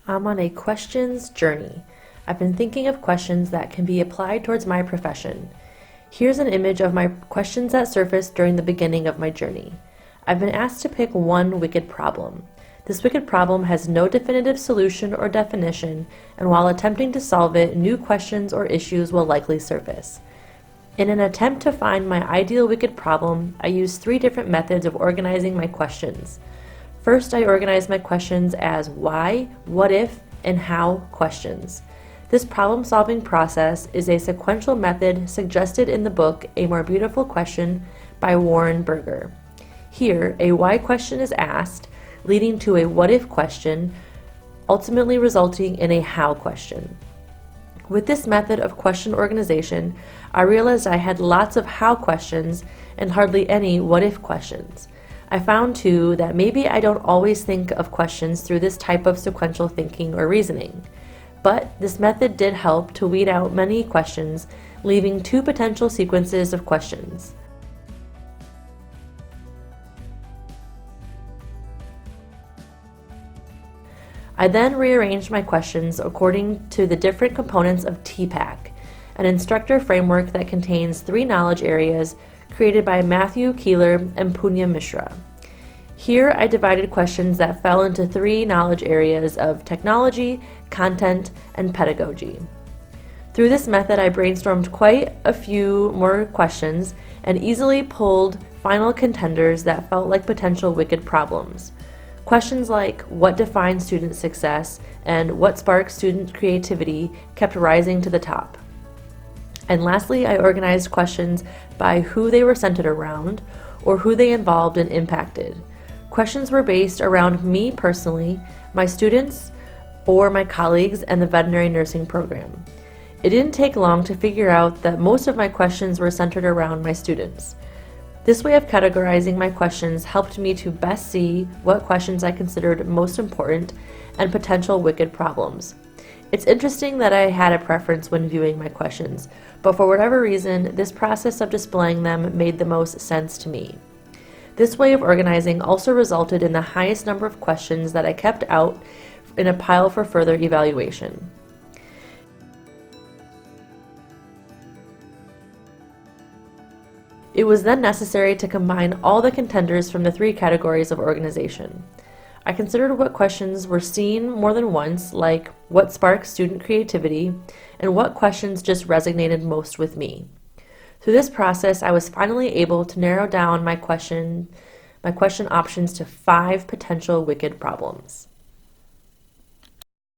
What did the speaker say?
I'm on a questions journey. I've been thinking of questions that can be applied towards my profession. Here's an image of my questions that surfaced during the beginning of my journey. I've been asked to pick one wicked problem. This wicked problem has no definitive solution or definition, and while attempting to solve it, new questions or issues will likely surface. In an attempt to find my ideal wicked problem, I use 3 different methods of organizing my questions. First, I organize my questions as why, what if, and how questions. This problem-solving process is a sequential method suggested in the book A More Beautiful Question by Warren Berger. Here, a why question is asked, leading to a what if question, ultimately resulting in a how question. With this method of question organization, I realized I had lots of how questions and hardly any what if questions. I found too that maybe I don't always think of questions through this type of sequential thinking or reasoning. But this method did help to weed out many questions, leaving 2 potential sequences of questions. I then rearranged my questions according to the different components of TPACK, an instructor framework that contains 3 knowledge areas created by Matthew Keeler and Punya Mishra. Here I divided questions that fell into 3 knowledge areas of technology, content, and pedagogy. Through this method, I brainstormed quite a few more questions and easily pulled final contenders that felt like potential wicked problems. Questions like what defines student success and what sparks student creativity kept rising to the top. And lastly, I organized questions by who they were centered around or who they involved and impacted. Questions were based around me personally, my students, or my colleagues, and the veterinary nursing program. It didn't take long to figure out that most of my questions were centered around my students. This way of categorizing my questions helped me to best see what questions I considered most important and potential wicked problems. It's interesting that I had a preference when viewing my questions, but for whatever reason, this process of displaying them made the most sense to me. This way of organizing also resulted in the highest number of questions that I kept out in a pile for further evaluation. It was then necessary to combine all the contenders from the 3 categories of organization. I considered what questions were seen more than once, like what sparks student creativity, and what questions just resonated most with me. Through this process, I was finally able to narrow down my question options to 5 potential wicked problems.